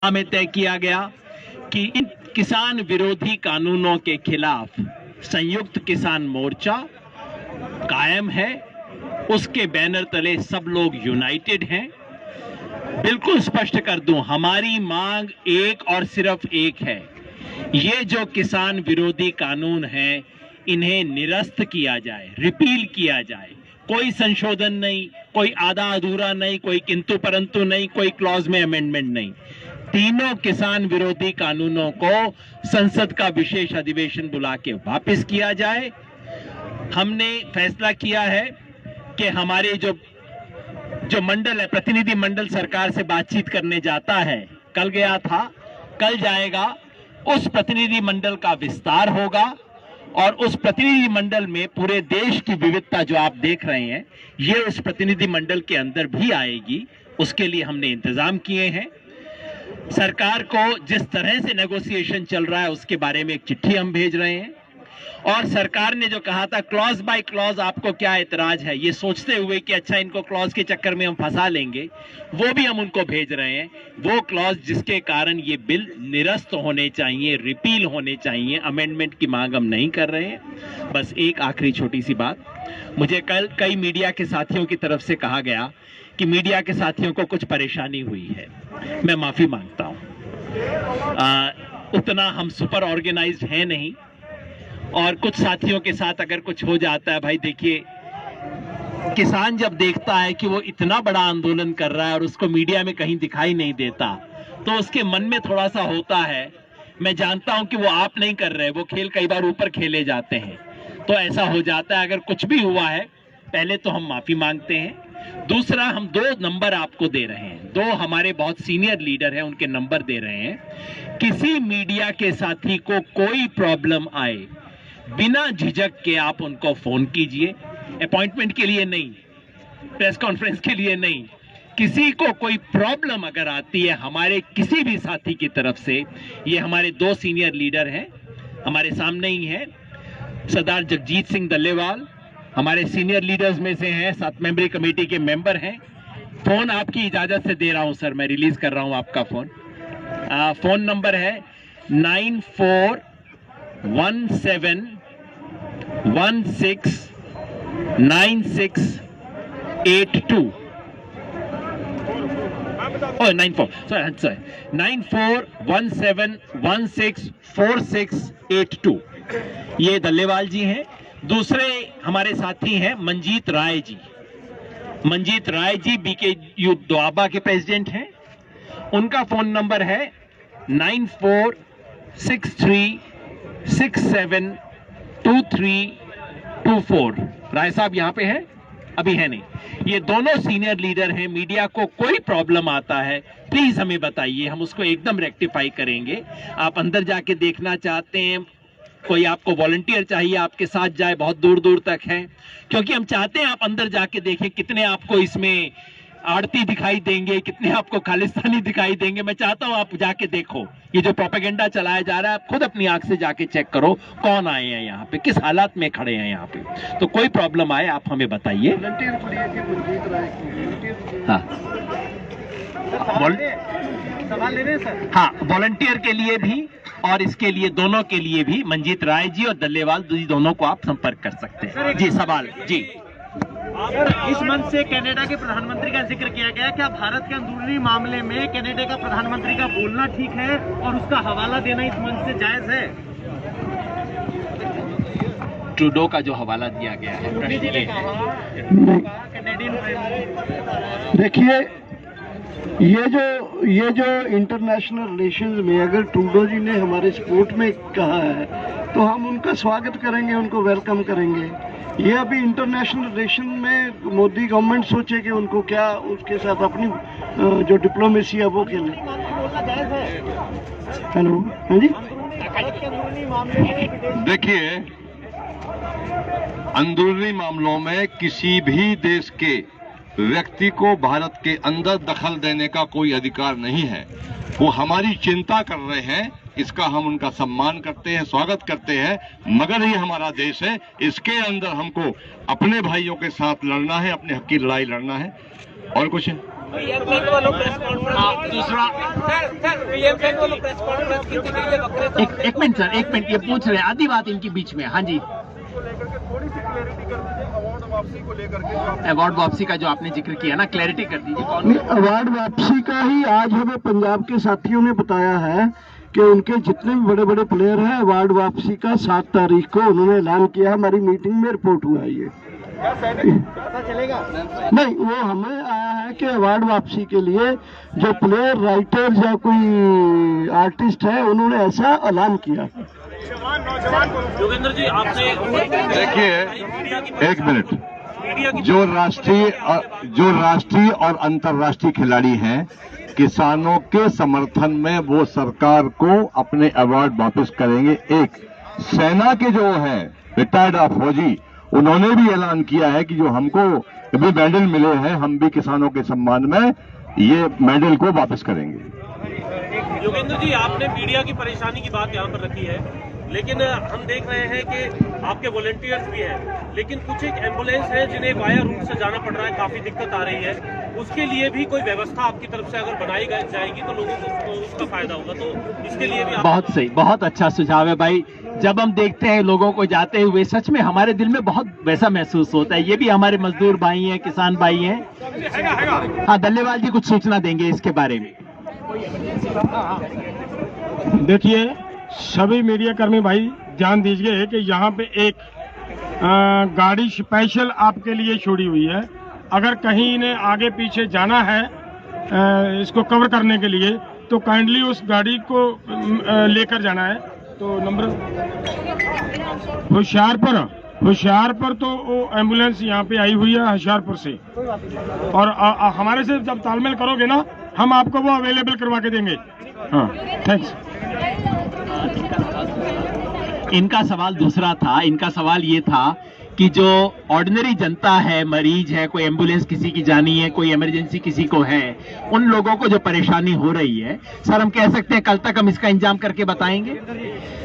में तय किया गया कि इन किसान विरोधी कानूनों के खिलाफ संयुक्त किसान मोर्चा कायम है। उसके बैनर तले सब लोग यूनाइटेड हैं। बिल्कुल स्पष्ट कर दूं, हमारी मांग एक और सिर्फ एक है, ये जो किसान विरोधी कानून हैं इन्हें निरस्त किया जाए, रिपील किया जाए। कोई संशोधन नहीं, कोई आधा अधूरा नहीं, कोई किंतु परंतु नहीं, कोई क्लॉज में अमेंडमेंट नहीं। तीनों किसान विरोधी कानूनों को संसद का विशेष अधिवेशन बुला के वापस किया जाए। हमने फैसला किया है कि हमारे जो मंडल है, प्रतिनिधि मंडल सरकार से बातचीत करने जाता है, कल गया था, कल जाएगा, उस प्रतिनिधि मंडल का विस्तार होगा और उस प्रतिनिधि मंडल में पूरे देश की विविधता जो आप देख रहे हैं ये उस प्रतिनिधि मंडल के अंदर भी आएगी। उसके लिए हमने इंतजाम किए हैं। सरकार को जिस तरह से नेगोशिएशन चल रहा है उसके बारे में एक चिट्ठी हम भेज रहे हैं और सरकार ने जो कहा था क्लॉज बाय क्लॉज आपको क्या एतराज है, ये सोचते हुए कि अच्छा इनको क्लॉज के चक्कर में हम फंसा लेंगे, वो भी हम उनको भेज रहे हैं। वो क्लॉज जिसके कारण ये बिल निरस्त होने चाहिए, रिपील होने चाहिए, अमेंडमेंट की मांग हम नहीं कर रहे हैं। बस एक आखिरी छोटी सी बात, मुझे कल कई मीडिया के साथियों की तरफ से कहा गया कि मीडिया के साथियों को कुछ परेशानी हुई है। मैं माफी मांगता हूं, उतना हम सुपर ऑर्गेनाइज्ड हैं नहीं और कुछ साथियों के साथ अगर कुछ हो जाता है, भाई देखिए किसान जब देखता है कि वो इतना बड़ा आंदोलन कर रहा है और उसको मीडिया में कहीं दिखाई नहीं देता तो उसके मन में थोड़ा सा होता है। मैं जानता हूं कि वो आप नहीं कर रहे, वो खेल कई बार ऊपर खेले जाते हैं तो ऐसा हो जाता है। अगर कुछ भी हुआ है पहले तो हम माफी मांगते हैं, दूसरा हम 2 नंबर आपको दे रहे हैं, 2 हमारे बहुत सीनियर लीडर हैं उनके नंबर दे रहे हैं। किसी मीडिया के साथी को कोई प्रॉब्लम आए बिना झिझक के आप उनको फोन कीजिए, अपॉइंटमेंट के लिए नहीं, प्रेस कॉन्फ्रेंस के लिए नहीं। किसी को कोई प्रॉब्लम अगर आती है हमारे किसी भी साथी की तरफ से, ये हमारे 2 सीनियर लीडर हैं, हमारे सामने ही हैं, सरदार जगजीत सिंह दल्लेवाल हमारे सीनियर लीडर्स में से हैं, 7 मेंबरी कमेटी के मेंबर हैं। फोन आपकी इजाजत से दे रहा हूं सर, मैं रिलीज कर रहा हूं आपका फोन। फोन नंबर है 9417169682 9417164682। ये दल्लेवाल जी हैं। दूसरे हमारे साथी हैं मंजीत राय जी। मंजीत राय जी बीकेयू दोआबा के प्रेसिडेंट हैं। उनका फोन नंबर है 9463672324। राय साहब यहां पे हैं? अभी है नहीं। ये दोनों सीनियर लीडर हैं। मीडिया को कोई प्रॉब्लम आता है प्लीज हमें बताइए, हम उसको एकदम रेक्टिफाई करेंगे। आप अंदर जाके देखना चाहते हैं, कोई आपको वॉलंटियर चाहिए आपके साथ जाए, बहुत दूर दूर तक है, क्योंकि हम चाहते हैं आप अंदर जाके देखें कितने आपको इसमें आड़ती दिखाई देंगे, कितने आपको खालिस्तानी दिखाई देंगे। मैं चाहता हूं आप जाके देखो, ये जो प्रोपेगेंडा चलाया जा रहा है आप खुद अपनी आंख से जाके चेक करो कौन आए हैं यहाँ पे, किस हालात में खड़े हैं यहाँ पे। तो कोई प्रॉब्लम आए आप हमें बताइए। सवाल ले रहे हैं सर? हाँ, वॉलंटियर के लिए भी और इसके लिए दोनों के लिए भी मंजीत राय जी और दल्लेवाल जी दोनों को आप संपर्क कर सकते हैं। जी सवाल जी। इस मंच से कनाडा के प्रधानमंत्री का जिक्र किया गया, क्या भारत के अंदरूनी मामले में कनाडा का प्रधानमंत्री का बोलना ठीक है और उसका हवाला देना इस मंच से जायज है? ट्रूडो का जो हवाला दिया गया है, देखिए ये जो इंटरनेशनल रिलेशंस में अगर ट्रूडो जी ने हमारे सपोर्ट में कहा है तो हम उनका स्वागत करेंगे, उनको वेलकम करेंगे। ये अभी इंटरनेशनल रिलेशन में मोदी गवर्नमेंट सोचे कि उनको क्या उसके साथ अपनी जो डिप्लोमेसी है वो खेले। हेलो, हाँ जी। देखिए, अंदरूनी मामलों में किसी भी देश के व्यक्ति को भारत के अंदर दखल देने का कोई अधिकार नहीं है। वो हमारी चिंता कर रहे हैं, इसका हम उनका सम्मान करते हैं, स्वागत करते हैं, मगर ये हमारा देश है, इसके अंदर हमको अपने भाइयों के साथ लड़ना है, अपने हक की लड़ाई लड़ना है। और कुछ है? दूसरा एक मिनट सर, एक मिनट, ये पूछ रहे हैं आधी बात इनकी बीच में। हाँ जी, अवार्ड वापसी का जो आपने जिक्र किया ना, क्लैरिटी कर दीजिए कौन। अवार्ड वापसी का ही आज हमें पंजाब के साथियों ने बताया है कि उनके जितने भी बड़े बड़े प्लेयर हैं, अवार्ड वापसी का 7 तारीख को उन्होंने ऐलान किया। हमारी मीटिंग में रिपोर्ट हुआ है ये। चलेगा नहीं, वो हमें आया है कि अवार्ड वापसी के लिए जो प्लेयर, राइटर या कोई आर्टिस्ट है, उन्होंने ऐसा ऐलान किया। योगेंद्र जी, आपने देखिए एक मिनट, जो राष्ट्रीय और अंतर्राष्ट्रीय खिलाड़ी हैं, किसानों के समर्थन में वो सरकार को अपने अवार्ड वापस करेंगे। एक सेना के जो है रिटायर्ड फौजी, उन्होंने भी ऐलान किया है कि जो हमको भी मेडल मिले हैं, हम भी किसानों के सम्मान में ये मेडल को वापस करेंगे। योगेंद्र जी, आपने मीडिया की परेशानी की बात यहाँ पर रखी है, लेकिन हम देख रहे हैं कि आपके वॉलंटियर्स भी हैं, लेकिन कुछ एक एम्बुलेंस है जिन्हें वाया रूट से जाना पड़ रहा है, काफी दिक्कत आ रही है। उसके लिए भी कोई व्यवस्था आपकी तरफ से अगर बनाई जाएगी तो लोगों को उसका फायदा होगा, तो इसके लिए भी बहुत सही, बहुत अच्छा सुझाव है भाई। जब हम देखते हैं लोगों को जाते हुए, सच में हमारे दिल में बहुत वैसा महसूस होता है। ये भी हमारे मजदूर भाई हैं, किसान भाई हैं। हाँ, दल्लेवाल जी कुछ सूचना देंगे इसके बारे में। देखिए, सभी मीडिया कर्मी भाई ध्यान दीजिए कि यहाँ पे एक गाड़ी स्पेशल आपके लिए छोड़ी हुई है। अगर कहीं इन्हें आगे पीछे जाना है इसको कवर करने के लिए, तो काइंडली उस गाड़ी को लेकर जाना है। तो नंबर होशियारपुर तो वो एम्बुलेंस यहाँ पे आई हुई है होशियारपुर से, और हमारे से जब तालमेल करोगे ना, हम आपको वो अवेलेबल करवा के देंगे। हाँ, थैंक्स। इनका सवाल दूसरा था। इनका सवाल ये था कि जो ऑर्डिनरी जनता है, मरीज है, कोई एम्बुलेंस किसी की जानी है, कोई इमरजेंसी किसी को है, उन लोगों को जो परेशानी हो रही है, सर हम कह सकते हैं कल तक हम इसका इंतजाम करके बताएंगे।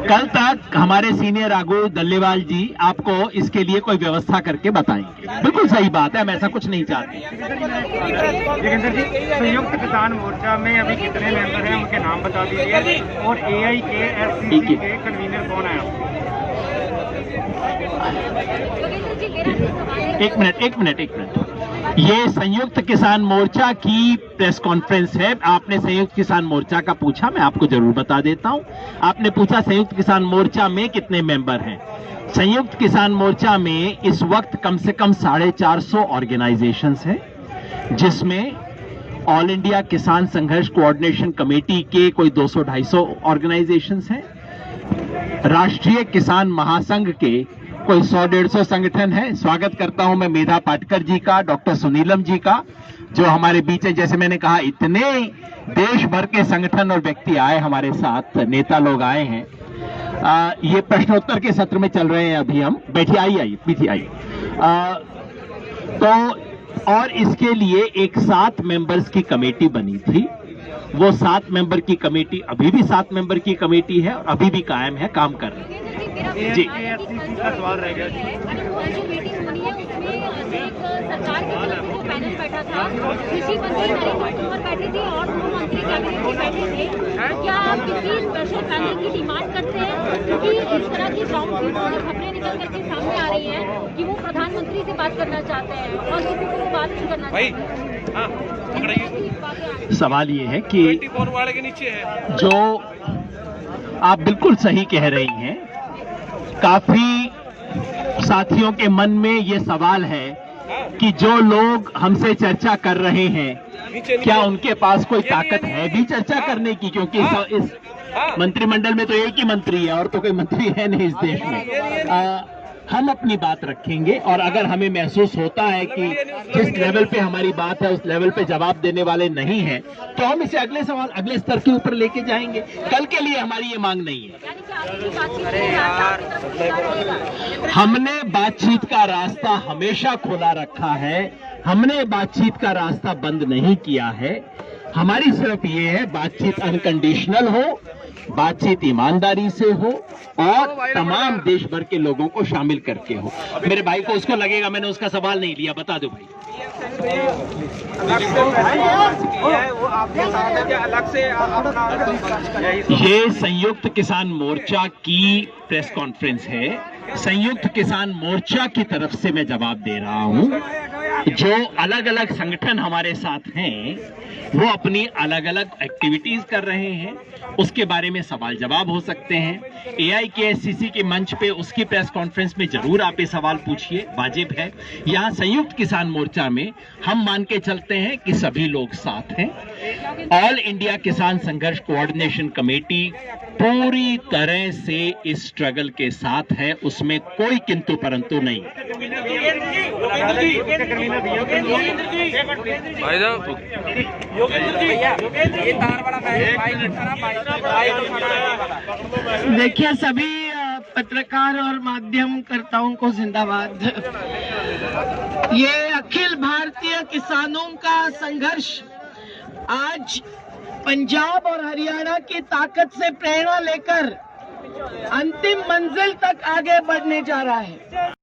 कल तक हमारे सीनियर आगू दल्लेवाल जी आपको इसके लिए कोई व्यवस्था करके बताएंगे। बिल्कुल सही बात है, हम ऐसा कुछ नहीं चाहते। संयुक्त किसान मोर्चा में अभी कितने मेंबर हैं, उनके नाम बता दीजिए, और AIKSCC के कन्वीनर कौन है? एक मिनट। ये संयुक्त किसान मोर्चा की प्रेस कॉन्फ्रेंस है। आपने संयुक्त किसान मोर्चा का पूछा, मैं आपको जरूर बता देता हूं। आपने पूछा संयुक्त किसान मोर्चा में कितने मेंबर हैं। संयुक्त किसान मोर्चा में इस वक्त कम से कम 450 ऑर्गेनाइजेशंस हैं, जिसमें ऑल इंडिया किसान संघर्ष कोऑर्डिनेशन कमेटी के कोई 200-250 ऑर्गेनाइजेशंस हैं। राष्ट्रीय किसान महासंघ के कोई 100-150 संगठन है। स्वागत करता हूं मैं मेधा पाटकर जी का, डॉक्टर सुनीलम जी का, जो हमारे बीच है। जैसे मैंने कहा, इतने देश भर के संगठन और व्यक्ति आए हमारे साथ, नेता लोग आए हैं। ये प्रश्नोत्तर के सत्र में चल रहे हैं अभी हम। बैठिए, आइए पीछे आइए। तो और इसके लिए एक 7 मेंबर्स की कमेटी बनी थी। वो 7 मेंबर की कमेटी अभी भी 7 मेंबर की कमेटी है और अभी भी कायम है, काम कर रही है। जी, का सवाल रह गया जी। जो मीटिंग होनी है उसमें एक सरकार की तरफ से जो पैनल बैठा था, कृषि मंत्री नरेंद्र तोमर बैठे थे और 2 मंत्री कैबिनेट में बैठे थे। क्या आप किसी स्पेशल पैनल की डिमांड करते हैं? क्योंकि इस तरह की ग्राउंड रिपोर्ट और खबरें निकल करके सामने आ रही हैं कि वो प्रधानमंत्री से बात करना चाहते हैं और किसी को वो बात नहीं करना चाहते। सवाल ये है कि जो आप बिल्कुल सही कह रही हैं, काफी साथियों के मन में ये सवाल है कि जो लोग हमसे चर्चा कर रहे हैं, क्या उनके पास कोई ताकत है भी चर्चा करने की? क्योंकि इस मंत्रिमंडल में तो एक ही मंत्री है और तो कोई मंत्री है नहीं इस देश में। हम अपनी बात रखेंगे और अगर हमें महसूस होता है कि जिस लेवल पे हमारी बात है उस लेवल पे जवाब देने वाले नहीं हैं, तो हम इसे अगले स्तर के ऊपर लेके जाएंगे। कल के लिए हमारी ये मांग नहीं है। हमने बातचीत का रास्ता हमेशा खुला रखा है, हमने बातचीत का रास्ता बंद नहीं किया है। हमारी सिर्फ ये है बातचीत अनकंडीशनल हो, बातचीत ईमानदारी से हो और तमाम देश भर के लोगों को शामिल करके हो। मेरे भाई को उसको लगेगा मैंने उसका सवाल नहीं लिया, बता दो भाई। ये संयुक्त किसान मोर्चा की प्रेस कॉन्फ्रेंस है। संयुक्त किसान मोर्चा की तरफ से मैं जवाब दे रहा हूं। जो अलग अलग संगठन हमारे साथ हैं वो अपनी अलग अलग एक्टिविटीज कर रहे हैं, उसके बारे में सवाल जवाब हो सकते हैं। AIKSCC के मंच पे उसकी प्रेस कॉन्फ्रेंस में जरूर आप ये सवाल पूछिए, वाजिब है। यहाँ संयुक्त किसान मोर्चा में हम मान के चलते हैं कि सभी लोग साथ हैं। ऑल इंडिया किसान संघर्ष कोऑर्डिनेशन कमेटी पूरी तरह से इस स्ट्रगल के साथ है, उसमें कोई किंतु परंतु नहीं। देखिए, सभी पत्रकार और माध्यमकर्ताओं को जिंदाबाद। ये अखिल भारतीय किसानों का संघर्ष आज पंजाब और हरियाणा की ताकत से प्रेरणा लेकर अंतिम मंजिल तक आगे बढ़ने जा रहा है।